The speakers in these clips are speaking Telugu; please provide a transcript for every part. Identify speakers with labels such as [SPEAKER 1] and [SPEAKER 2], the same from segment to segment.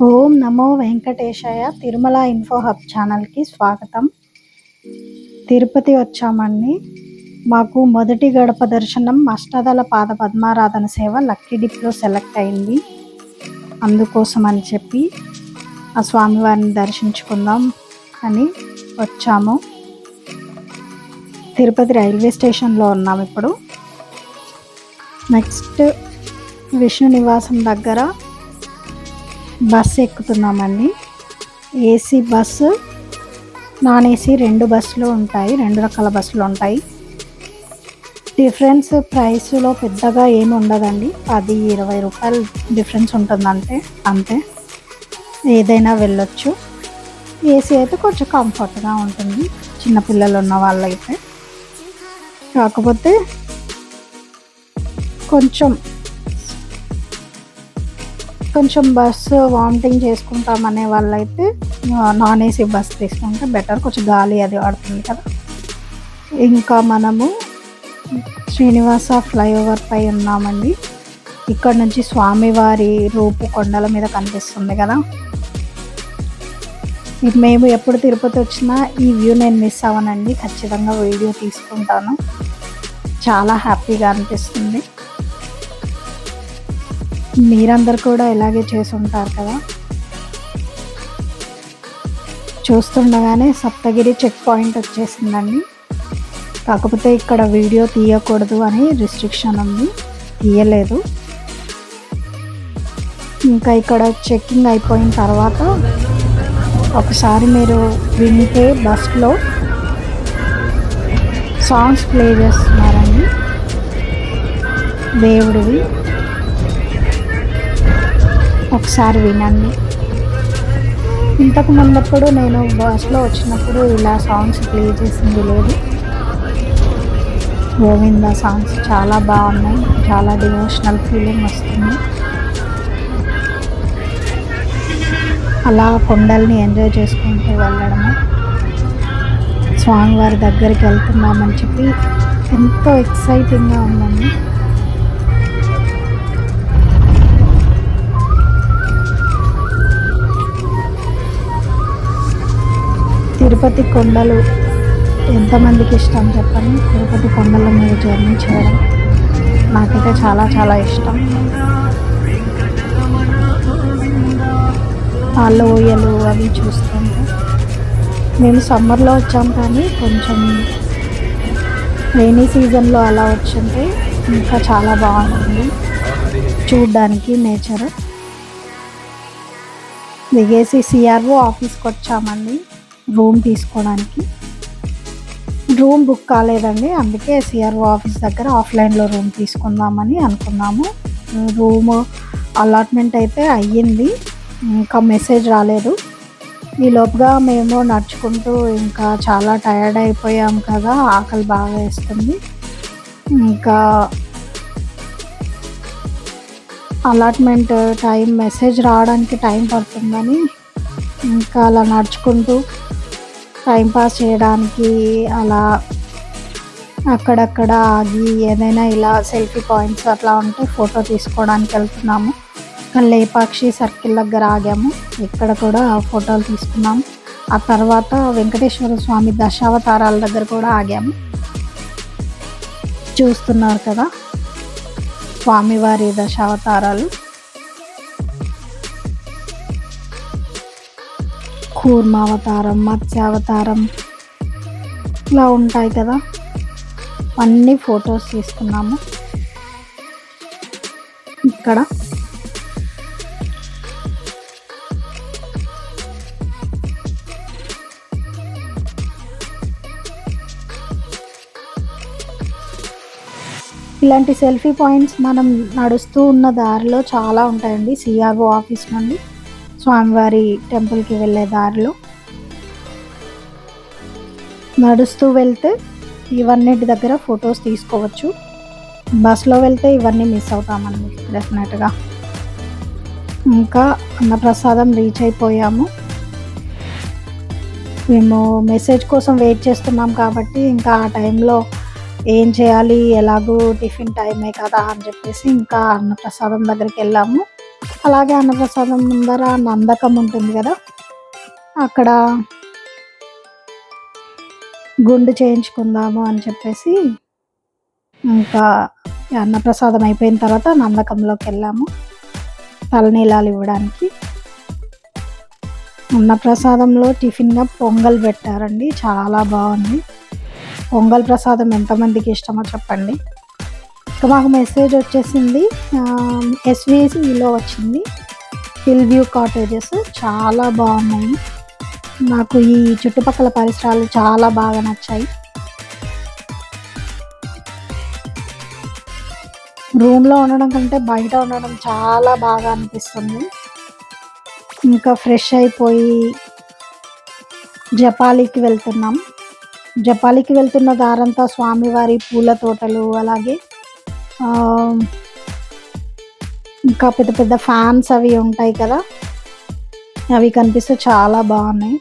[SPEAKER 1] ఓం నమో వెంకటేశాయ. తిరుమల ఇన్ఫో హబ్ ఛానల్కి స్వాగతం. తిరుపతి వచ్చామండి. మాకు మొదటి గడప దర్శనం అష్టాదళ పాద పద్మారాధన సేవ లక్కీ డిప్లో సెలెక్ట్ అయింది. అందుకోసం అని చెప్పి ఆ స్వామివారిని దర్శించుకుందాం అని వచ్చాము. తిరుపతి రైల్వే స్టేషన్లో ఉన్నాము ఇప్పుడు. నెక్స్ట్ విష్ణు నివాసం దగ్గర బస్సు ఎక్కుతున్నామండి. ఏసీ బస్సు, నాన్ ఏసీ రెండు బస్సులు ఉంటాయి, రెండు రకాల బస్సులు ఉంటాయి. డిఫరెన్స్ ప్రైస్లో పెద్దగా ఏమి ఉండదండి, 10-20 రూపాయలు డిఫరెన్స్ ఉంటుందంటే అంతే. ఏదైనా వెళ్ళొచ్చు. ఏసీ అయితే కొంచెం కంఫర్ట్గా ఉంటుంది చిన్నపిల్లలు ఉన్న వాళ్ళైతే. కాకపోతే కొంచెం బస్సు వామిటింగ్ చేసుకుంటామనే వాళ్ళైతే నాన్ ఏసీ బస్ తీసుకుంటే బెటర్, కొంచెం గాలి అది ఆడుతుంది కదా. ఇంకా మనము శ్రీనివాస ఫ్లైఓవర్ పై ఉన్నామండి. ఇక్కడ నుంచి స్వామివారి రూపు కొండల మీద కనిపిస్తుంది కదా. మేము ఎప్పుడు తిరుపతి వచ్చినా ఈ వ్యూ నేను మిస్ అవ్వనండి, ఖచ్చితంగా వీడియో తీసుకుంటాను. చాలా హ్యాపీగా అనిపిస్తుంది. మీరందరు కూడా ఇలాగే చేసి ఉంటారు కదా. చూస్తుండగానే సప్తగిరి చెక్ పాయింట్ వచ్చేసిందండి. కాకపోతే ఇక్కడ వీడియో తీయకూడదు అని రిస్ట్రిక్షన్ ఉంది, తీయలేదు. ఇంకా ఇక్కడ చెక్కింగ్ అయిపోయిన తర్వాత ఒకసారి మీరు వింటే బస్లో సాంగ్స్ ప్లే చేస్తున్నారండి దేవుడివి, ఒకసారి వినండి. ఇంతకు ముందప్పుడు నేను బస్లో వచ్చినప్పుడు ఇలా సాంగ్స్ ప్లే చేసింది లేదు. గోవింద సాంగ్స్ చాలా బాగున్నాయి, చాలా డివోషనల్ ఫీలింగ్ వస్తుంది. అలా కొండల్ని ఎంజాయ్ చేసుకుంటూ వెళ్ళడము. స్వామివారి దగ్గరికి వెళ్తున్నామని చెప్పి ఎంతో ఎక్సైటింగ్గా ఉందండి. తిరుపతి కొండలు ఎంతమందికి ఇష్టం చెప్పండి? తిరుపతి కొండల మీద జర్నీ చేయడం నాకైతే చాలా చాలా ఇష్టం. ఆ లోయలు అవి చూస్తుంటే, మేము సమ్మర్లో వచ్చాం కానీ కొంచెం రైనీ సీజన్లో అలా వచ్చుంటే ఇంకా చాలా బాగుంటుంది చూడ్డానికి నేచర్. దిగేసి సిఆర్ఓ ఆఫీస్కి వచ్చామండి రూమ్ తీసుకోవడానికి. రూమ్ బుక్ కాలేదండి, అందుకే సిఆర్ఓ ఆఫీస్ దగ్గర ఆఫ్లైన్లో రూమ్ తీసుకుందామని అనుకున్నాము. రూమ్ అలాట్మెంట్ అయితే అయ్యింది, ఇంకా మెసేజ్ రాలేదు. ఈ లోపుగా మేము నడుచుకుంటూ ఇంకా చాలా టయర్డ్ అయిపోయాం కదా, ఆకలి బాగా వేస్తుంది. ఇంకా అలాట్మెంట్ టైం మెసేజ్ రావడానికి టైం పడుతుందని ఇంకా అలా నడుచుకుంటూ టైంపాస్ చేయడానికి అలా అక్కడక్కడ ఆగి ఏదైనా ఇలా సెల్ఫీ పాయింట్స్ అట్లా ఉంటే ఫోటో తీసుకోవడానికి వెళ్తున్నాము. లేపాక్షి సర్కిల్ దగ్గర ఆగాము, ఇక్కడ కూడా ఫోటోలు తీసుకున్నాము. ఆ తర్వాత వెంకటేశ్వర స్వామి దశావతారాల దగ్గర కూడా ఆగాము. చూస్తున్నారు కదా స్వామివారి దశావతారాలు. కూర్మావతారం, మత్స్యావతారం ఇలా ఉంటాయి కదా, అన్ని ఫొటోస్ తీసుకున్నాము. ఇక్కడ ఇలాంటి సెల్ఫీ పాయింట్స్ మనం నడుస్తూ ఉన్న దారిలో చాలా ఉంటాయండి. సిఆర్ఓ ఆఫీస్ నుండి స్వామివారి టెంపుల్కి వెళ్ళే దారిలో నడుస్తూ వెళ్తే ఇవన్నిటి దగ్గర ఫొటోస్ తీసుకోవచ్చు. బస్లో వెళ్తే ఇవన్నీ మిస్ అవుతామండి డెఫినెట్గా. ఇంకా అన్నప్రసాదం రీచ్ అయిపోయాము. మేము మెసేజ్ కోసం వెయిట్ చేస్తున్నాం కాబట్టి ఇంకా ఆ టైంలో ఏం చేయాలి, ఎలాగో టిఫిన్ టైమే కదా అని చెప్పేసి ఇంకా అన్నప్రసాదం దగ్గరికి వెళ్ళాము. అలాగే అన్నప్రసాదం ముందర నందకం ఉంటుంది కదా, అక్కడ గుండు చేయించుకుందాము అని చెప్పేసి ఇంకా అన్నప్రసాదం అయిపోయిన తర్వాత నందకంలోకి వెళ్ళాము తలనీలాలు ఇవ్వడానికి. అన్నప్రసాదంలో టిఫిన్గా పొంగల్ పెట్టారండి, చాలా బాగుంది. పొంగల్ ప్రసాదం ఎంతమందికి ఇష్టమో చెప్పండి. ఇంకా మాకు మెసేజ్ వచ్చేసింది, ఎస్విసిలో వచ్చింది, హిల్ వ్యూ కాటేజెస్ చాలా బాగున్నాయి. నాకు ఈ చుట్టుపక్కల పరిసరాలు చాలా బాగా నచ్చాయి. రూమ్లో ఉండడం కంటే బయట ఉండడం చాలా బాగా అనిపిస్తుంది. ఇంకా ఫ్రెష్ అయిపోయి జపాలికి వెళ్తున్నాం. జపాలికి వెళ్తున్న దారంతా స్వామివారి పూల తోటలు, అలాగే ఇంకా పెద్ద పెద్ద ఫ్యాన్స్ అవి ఉంటాయి కదా, అవి కనిపిస్తే చాలా బాగున్నాయి.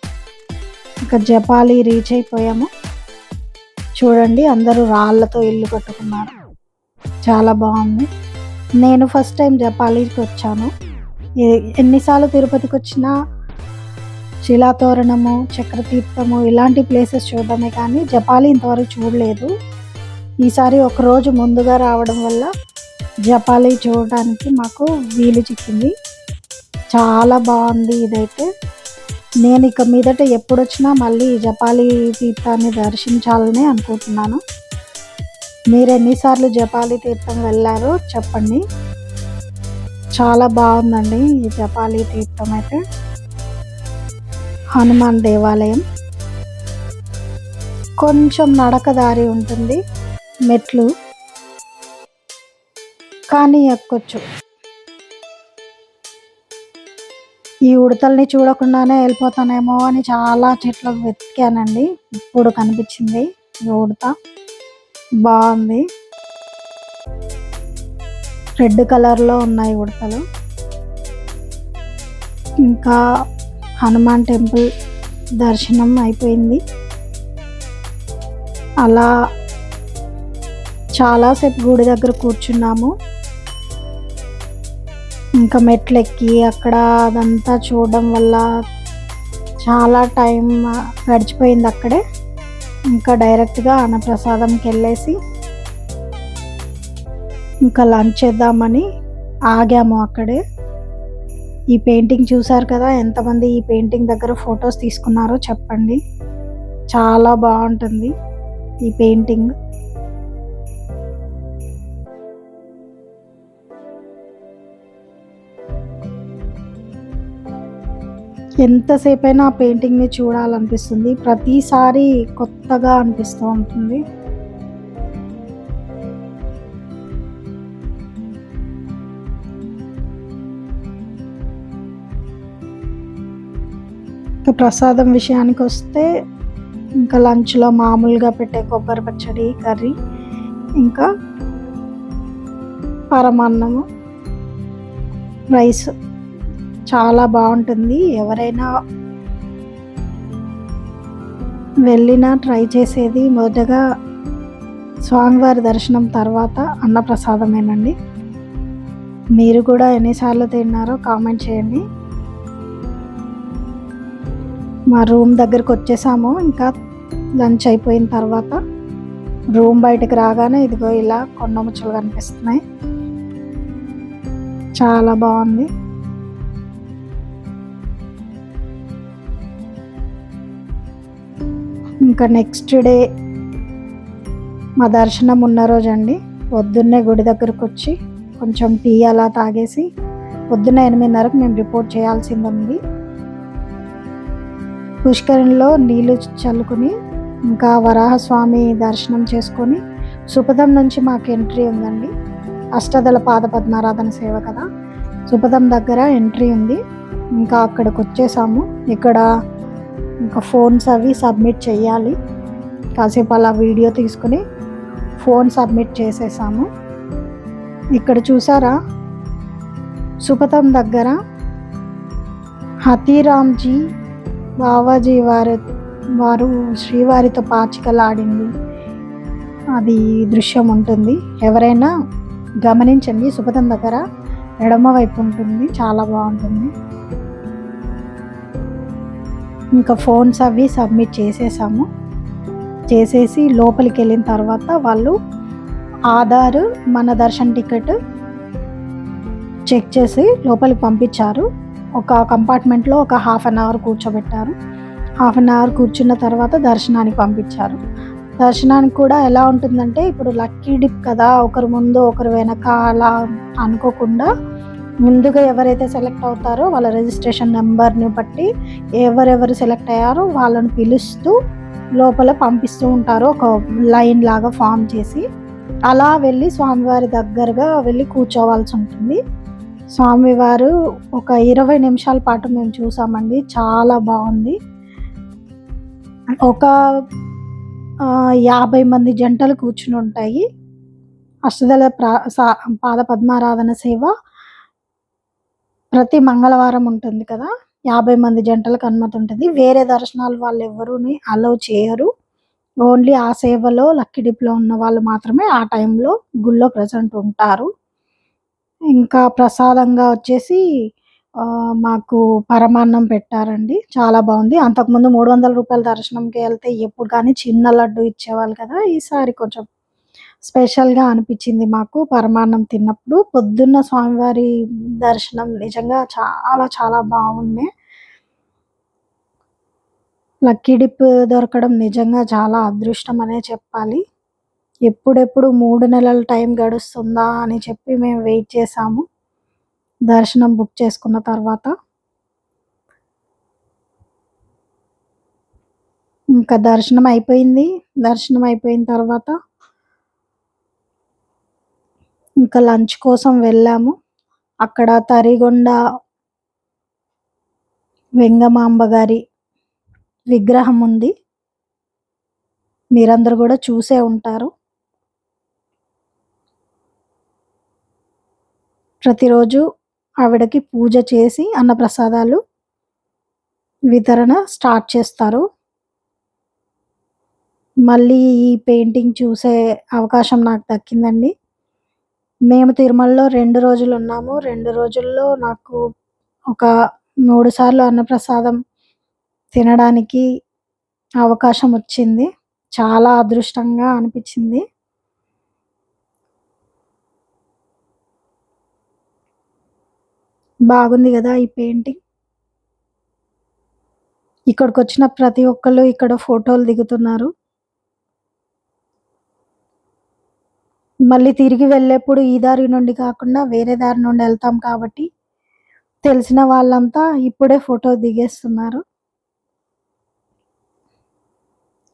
[SPEAKER 1] ఇంకా జపాలి రీచ్ అయిపోయాము. చూడండి అందరూ రాళ్ళతో ఇల్లు కట్టుకున్నారు, చాలా బాగుంది. నేను ఫస్ట్ టైం జపాలికి వచ్చాను. ఎన్నిసార్లు తిరుపతికి వచ్చినా శిలాతోరణము, చక్రతీర్థము ఇలాంటి ప్లేసెస్ చూడడమే కానీ జపాలి ఇంతవరకు చూడలేదు. ఈసారి ఒకరోజు ముందుగా రావడం వల్ల జపాలి చూడడానికి మాకు వీలు చిక్కింది. చాలా బాగుంది ఇదైతే. నేను ఇక మీదట ఎప్పుడు వచ్చినా మళ్ళీ జపాలి తీర్థాన్ని దర్శించాలని అనుకుంటున్నాను. మీరు ఎన్నిసార్లు జపాలి తీర్థం వెళ్ళారో చెప్పండి. చాలా బాగుందండి ఈ జపాలి తీర్థం అయితే. హనుమాన్ దేవాలయం, కొంచెం నడక దారి ఉంటుంది, మెట్లు కానీ ఎక్కొచ్చు. ఈ ఉడతల్ని చూడకుండానే వెళ్ళిపోతానేమో అని చాలా చెట్లకు వెతికానండి, ఇప్పుడు కనిపించింది ఈ ఉడత. బాగుంది, రెడ్ కలర్లో ఉన్నాయి ఉడతలు. ఇంకా హనుమాన్ టెంపుల్ దర్శనం అయిపోయింది. అలా చాలాసేపు గుడి దగ్గర కూర్చున్నాము. ఇంకా మెట్లెక్కి అక్కడ అదంతా చూడడం వల్ల చాలా టైం గడిచిపోయింది అక్కడే. ఇంకా డైరెక్ట్గా అన్నప్రసాదంకి వెళ్ళేసి ఇంకా లంచ్ చేద్దామని ఆగాము అక్కడే. ఈ పెయింటింగ్ చూసారు కదా, ఎంతమంది ఈ పెయింటింగ్ దగ్గర ఫొటోస్ తీసుకున్నారో చెప్పండి. చాలా బాగుంటుంది ఈ పెయింటింగ్. ఎంతసేపైనా ఆ పెయింటింగ్ని చూడాలనిపిస్తుంది, ప్రతిసారి కొత్తగా అనిపిస్తూ ఉంటుంది. ఇంకా ప్రసాదం విషయానికి వస్తే ఇంకా లంచ్లో మామూలుగా పెట్టే కొబ్బరి పచ్చడి, కర్రీ, ఇంకా పరమాన్నము, రైస్ చాలా బాగుంటుంది. ఎవరైనా వెళ్ళినా ట్రై చేసేది మొదటగా స్వామివారి దర్శనం తర్వాత అన్నప్రసాదమేనండి. మీరు కూడా ఎన్నిసార్లు తిన్నారో కామెంట్ చేయండి. మా రూమ్ దగ్గరకు వచ్చేసాము. ఇంకా లంచ్ అయిపోయిన తర్వాత రూమ్ బయటకు రాగానే ఇదిగో ఇలా కొండ ముచ్చలు కనిపిస్తున్నాయి, చాలా బాగుంది. ఇంకా నెక్స్ట్ డే మా దర్శనం ఉన్న రోజు అండి, పొద్దున్నే గుడి దగ్గరకు వచ్చి కొంచెం టీ అలా తాగేసి పొద్దున్న 8:30కు మేము రిపోర్ట్ చేయాల్సింది ఉంది. పుష్కరిణిలో నీళ్లు చల్లుకుని ఇంకా వరాహస్వామి దర్శనం చేసుకొని సుపథం నుంచి మాకు ఎంట్రీ ఉందండి. అష్టదళ పాద పద్మారాధన సేవ కదా, సుపథం దగ్గర ఎంట్రీ ఉంది. ఇంకా అక్కడికి వచ్చేసాము. ఇక్కడ ఇంకా ఫోన్స్ అవి సబ్మిట్ చేయాలి. కాసేపు అలా వీడియో తీసుకుని ఫోన్ సబ్మిట్ చేసేసాము. ఇక్కడ చూసారా, సుపథం దగ్గర హతీరామ్జీ బావాజీ వారు శ్రీవారితో పాచికలాడింది అది దృశ్యం ఉంటుంది. ఎవరైనా గమనించండి, సుపథం దగ్గర ఎడమ వైపు ఉంటుంది, చాలా బాగుంటుంది. ఇంకా ఫోన్స్ అవి సబ్మిట్ చేసేసాము. చేసేసి లోపలికి వెళ్ళిన తర్వాత వాళ్ళు ఆధార్, మన దర్శన్ టికెట్ చెక్ చేసి లోపలికి పంపించారు. ఒక కంపార్ట్మెంట్లో ఒక 1/2 అవర్ కూర్చోబెట్టారు. 1/2 అవర్ కూర్చున్న తర్వాత దర్శనానికి పంపించారు. దర్శనానికి కూడా ఎలా ఉంటుందంటే, ఇప్పుడు లక్కీ డిప్ కదా, ఒకరు ముందు ఒకరు వెనక అలా అనుకోకుండా ముందుగా ఎవరైతే సెలెక్ట్ అవుతారో వాళ్ళ రిజిస్ట్రేషన్ నెంబర్ని బట్టి ఎవరెవరు సెలెక్ట్ అయ్యారో వాళ్ళని పిలుస్తూ లోపల పంపిస్తూ ఉంటారు, ఒక లైన్ లాగా ఫామ్ చేసి. అలా వెళ్ళి స్వామివారి దగ్గరగా వెళ్ళి కూర్చోవాల్సి ఉంటుంది. స్వామివారు ఒక 20 నిమిషాల పాటు మేము చూసామండి, చాలా బాగుంది. ఒక 50 మంది జంటలు కూర్చుని ఉంటాయి. అష్టదళ పాద పద్మారాధన సేవ ప్రతి మంగళవారం ఉంటుంది కదా, 50 మంది జంటలకు అనుమతి ఉంటుంది. వేరే దర్శనాలు వాళ్ళు ఎవరుని అలౌ చేయరు. ఓన్లీ ఆ సేవలో లక్కీ డిప్లో ఉన్న వాళ్ళు మాత్రమే ఆ టైంలో గుళ్ళో ప్రజెంట్ ఉంటారు. ఇంకా ప్రసాదంగా వచ్చేసి మాకు పరమాన్నం పెట్టారండి, చాలా బాగుంది. అంతకుముందు 300 రూపాయల దర్శనంకి వెళ్తే ఎప్పుడు కానీ చిన్న లడ్డు ఇచ్చేవాళ్ళు కదా, ఈసారి కొంచెం స్పెషల్గా అనిపించింది మాకు పరమాన్నం తిన్నప్పుడు. పొద్దున్న స్వామివారి దర్శనం నిజంగా చాలా చాలా బాగుంది. లక్కీ డిప్ దొరకడం నిజంగా చాలా అదృష్టం అనే చెప్పాలి. ఎప్పుడెప్పుడు 3 నెలల టైం గడుస్తుందా అని చెప్పి మేము వెయిట్ చేసాము దర్శనం బుక్ చేసుకున్న తర్వాత. ఇంకా దర్శనం అయిపోయింది. దర్శనం అయిపోయిన తర్వాత ఇంకా లంచ్ కోసం వెళ్ళాము. అక్కడ తరిగొండ వెంగమాంబ గారి విగ్రహం ఉంది, మీరందరూ కూడా చూసే ఉంటారు. ప్రతిరోజు ఆవిడకి పూజ చేసి అన్నప్రసాదాలు వితరణ స్టార్ట్ చేస్తారు. మళ్ళీ ఈ పెయింటింగ్ చూసే అవకాశం నాకు దక్కిందండి. మేము తిరుమలలో 2 రోజులు ఉన్నాము. 2 రోజుల్లో నాకు ఒక 3 సార్లు అన్నప్రసాదం తినడానికి అవకాశం వచ్చింది. చాలా అదృష్టంగా అనిపించింది. బాగుంది కదా ఈ పెయింటింగ్. ఇక్కడికి వచ్చిన ప్రతి ఒక్కళ్ళు ఇక్కడ ఫోటోలు దిగుతున్నారు. మళ్ళీ తిరిగి వెళ్ళేప్పుడు ఈ దారి నుండి కాకుండా వేరే దారి నుండి వెళ్తాం కాబట్టి తెలిసిన వాళ్ళంతా ఇప్పుడే ఫోటో దిగేస్తున్నారు.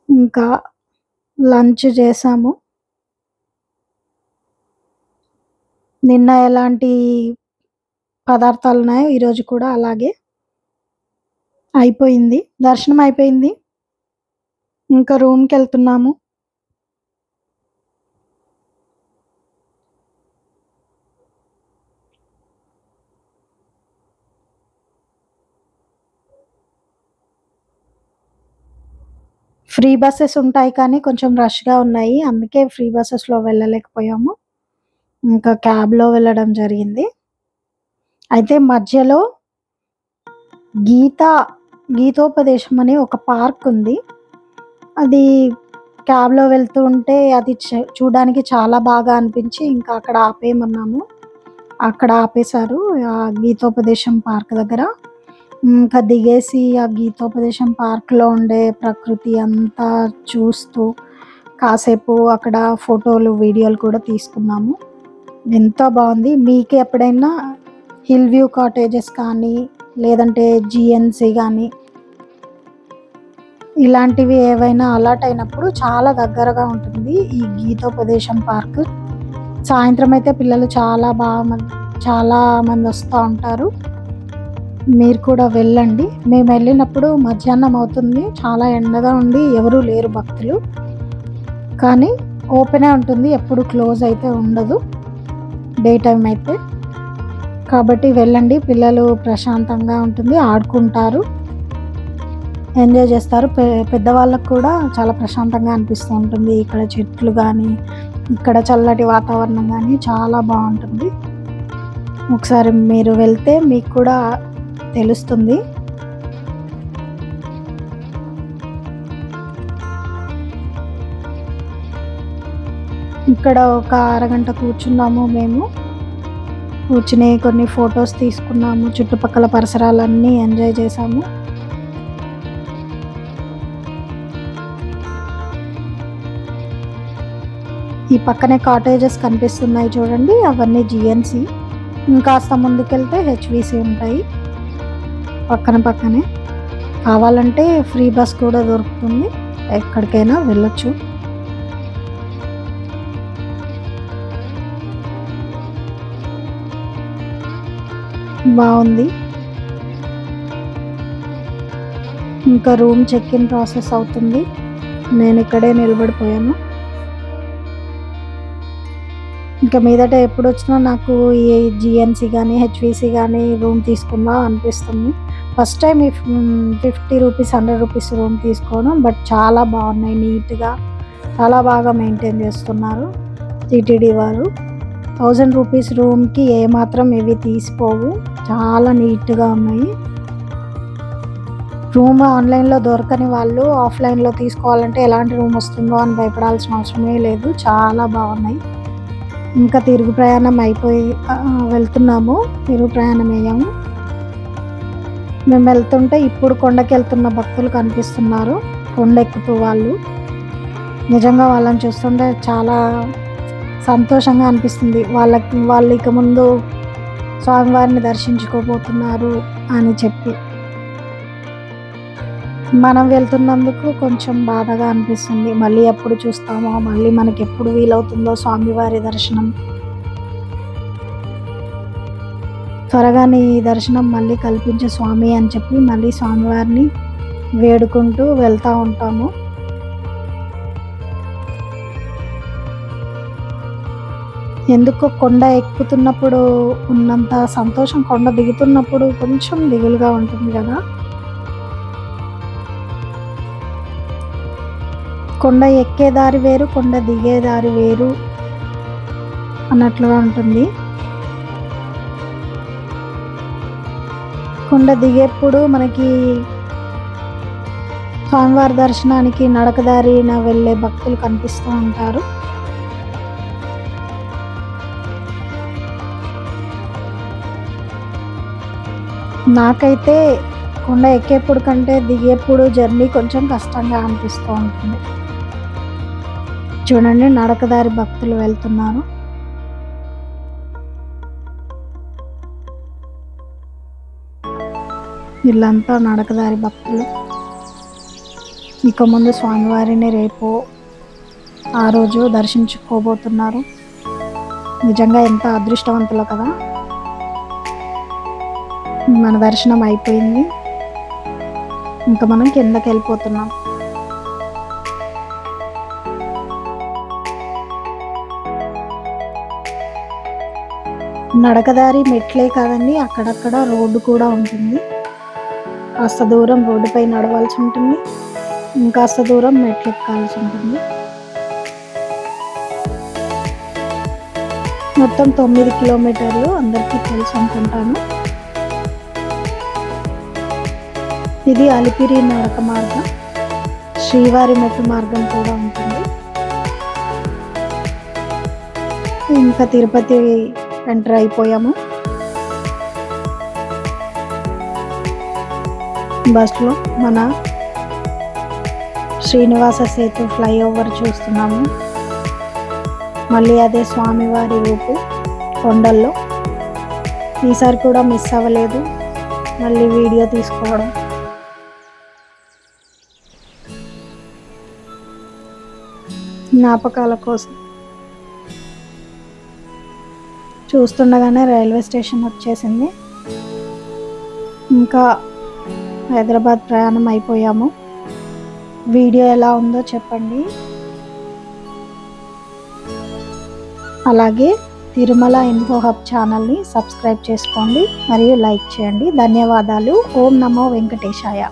[SPEAKER 1] ఇంకా లంచ్ చేసాము. నిన్న ఎలాంటి పదార్థాలు ఉన్నాయో ఈరోజు కూడా అలాగే అయిపోయింది. దర్శనం అయిపోయింది. ఇంకా రూమ్కి వెళ్తున్నాము. ఫ్రీ బస్సెస్ ఉంటాయి కానీ కొంచెం రష్గా ఉన్నాయి, అందుకే ఫ్రీ బస్సెస్లో వెళ్ళలేకపోయాము. ఇంకా క్యాబ్లో వెళ్ళడం జరిగింది. అయితే మధ్యలో గీతోపదేశం అని ఒక పార్క్ ఉంది. అది క్యాబ్లో వెళ్తూ ఉంటే అది చూడడానికి చాలా బాగా అనిపించి ఇంకా అక్కడ ఆపేయమన్నాము. అక్కడ ఆపేశారు ఆ గీతోపదేశం పార్క్ దగ్గర. ఇంకా దిగేసి ఆ గీతోపదేశం పార్క్లో ఉండే ప్రకృతి అంతా చూస్తూ కాసేపు అక్కడ ఫోటోలు వీడియోలు కూడా తీసుకున్నాము. ఎంతో బాగుంది. మీకు ఎప్పుడైనా హిల్ వ్యూ కాటేజెస్ కానీ లేదంటే జిఎన్సి కానీ ఇలాంటివి ఏవైనా అలాట్ అయినప్పుడు చాలా దగ్గరగా ఉంటుంది ఈ గీతోపదేశం పార్క్. సాయంత్రం అయితే పిల్లలు చాలా మంది వస్తూ ఉంటారు. మీరు కూడా వెళ్ళండి. మేము వెళ్ళినప్పుడు మధ్యాహ్నం అవుతుంది, చాలా ఎండగా ఉండి ఎవరూ లేరు భక్తులు, కానీ ఓపెనే ఉంటుంది, ఎప్పుడు క్లోజ్ అయితే ఉండదు డే టైం అయితే. కాబట్టి వెళ్ళండి, పిల్లలు ప్రశాంతంగా ఉంటుంది, ఆడుకుంటారు, ఎంజాయ్ చేస్తారు. పెద్దవాళ్ళకు కూడా చాలా ప్రశాంతంగా అనిపిస్తూ ఉంటుంది. ఇక్కడ చెట్లు కానీ ఇక్కడ చల్లటి వాతావరణం కానీ చాలా బాగుంటుంది. ఒకసారి మీరు వెళ్తే మీకు కూడా తెలుస్తుంది. ఇక్కడ ఒక అరగంట కూర్చున్నాము మేము. కూర్చుని కొన్ని ఫొటోస్ తీసుకున్నాము, చుట్టుపక్కల పరిసరాలన్నీ ఎంజాయ్ చేసాము. ఈ పక్కనే కాటేజెస్ కనిపిస్తున్నాయి చూడండి, అవన్నీ జిఎన్సి. ఇంకాస్త ముందుకెళ్తే హెచ్విసి ఉంటాయి పక్కనే. కావాలంటే ఫ్రీ బస్ కూడా దొరుకుతుంది, ఎక్కడికైనా వెళ్ళొచ్చు. బాగుంది. ఇంకా రూమ్ చెక్ ఇన్ ప్రాసెస్ అవుతుంది. నేను ఇక్కడే నిలబడిపోయాను. ఇంకా మీదట ఎప్పుడు వచ్చినా నాకు ఈ జిఎన్సి కానీ హెచ్విసి కానీ రూమ్ తీసుకుందాం అనిపిస్తుంది. ఫస్ట్ టైం ఈ 50 రూపీస్ 100 రూపీస్ రూమ్ తీసుకోవడం, బట్ చాలా బాగున్నాయి. నీట్గా చాలా బాగా మెయింటైన్ చేస్తున్నారు టీటీడీ వారు. 1000 రూపీస్ రూమ్కి ఏమాత్రం ఇవి తీసిపోవు, చాలా నీట్గా ఉన్నాయి. రూమ్ ఆన్లైన్లో దొరకని వాళ్ళు ఆఫ్లైన్లో తీసుకోవాలంటే ఎలాంటి రూమ్ వస్తుందో అని భయపడాల్సిన అవసరమే లేదు, చాలా బాగున్నాయి. ఇంకా తిరుగు ప్రయాణం అయిపోయి వెళ్తున్నాము, తిరుగు ప్రయాణం అయ్యాము. మేము వెళ్తుంటే ఇప్పుడు కొండకి వెళ్తున్న భక్తులు కనిపిస్తున్నారు, కొండ ఎక్కుతూ వాళ్ళు. నిజంగా వాళ్ళని చూస్తుంటే చాలా సంతోషంగా అనిపిస్తుంది. వాళ్ళు ఇక ముందు స్వామివారిని దర్శించుకోబోతున్నారు అని చెప్పి. మనం వెళ్తున్నందుకు కొంచెం బాధగా అనిపిస్తుంది. మళ్ళీ ఎప్పుడు చూస్తామో, మళ్ళీ మనకి ఎప్పుడు వీలవుతుందో స్వామివారి దర్శనం. త్వరగా నీ దర్శనం మళ్ళీ కల్పించే స్వామి అని చెప్పి మళ్ళీ స్వామివారిని వేడుకుంటూ వెళ్తూ ఉంటాము. ఎందుకో కొండ ఎక్కుతున్నప్పుడు ఉన్నంత సంతోషం కొండ దిగుతున్నప్పుడు కొంచెం దిగులుగా ఉంటుంది కదా. కొండ ఎక్కే దారి వేరు, కొండ దిగే దారి వేరు అన్నట్లుగా ఉంటుంది. కొండ దిగేప్పుడు మనకి స్వామివారి దర్శనానికి నడకదారిన వెళ్ళే భక్తులు కనిపిస్తూ ఉంటారు. నాకైతే కొండ ఎక్కేప్పుడు కంటే దిగేప్పుడు జర్నీ కొంచెం కష్టంగా అనిపిస్తూ ఉంటుంది. చూడండి, నడకదారి భక్తులు వెళ్తున్నారు. వీళ్ళంతా నడకదారి భక్తులు. ఇక ముందు స్వామివారిని రేపు ఆ రోజు దర్శించుకోబోతున్నారు. నిజంగా ఎంత అదృష్టవంతులు కదా. మన దర్శనం అయిపోయింది, ఇంకా మనం కిందకి వెళ్ళిపోతున్నాం. నడకదారి మెట్లే కాదండి, అక్కడక్కడ రోడ్డు కూడా ఉంటుంది. కాస్త దూరం రోడ్డుపై నడవాల్సి ఉంటుంది, ఇంకాస్త దూరం మెట్లు ఎక్కాల్సి ఉంటుంది. మొత్తం 9 కిలోమీటర్లు, అందరికీ తెలుసు అనుకుంటాను. ఇది అలిపిరి నడక మార్గం, శ్రీవారి మెట్టు మార్గం కూడా ఉంటుంది. ఇంకా తిరుపతి ఎంటర్ అయిపోయాము. బస్లో మన శ్రీనివాస సేతు ఫ్లైఓవర్ చూస్తున్నాము. మళ్ళీ అదే స్వామివారి రూపు కొండల్లో. ఈసారి కూడా మిస్ అవ్వలేదు మళ్ళీ వీడియో తీసుకోవడం. జ్ఞాపకాల కోసం. చూస్తుండగానే రైల్వే స్టేషన్ వచ్చేసింది. ఇంకా హైదరాబాద్ ప్రయాణం అయిపోయాము. వీడియో ఎలా ఉందో చెప్పండి. అలాగే తిరుమల ఇన్ఫో హబ్ ఛానల్ని సబ్స్క్రైబ్ చేసుకోండి మరియు లైక్ చేయండి. ధన్యవాదాలు. ఓం నమో వెంకటేశాయ.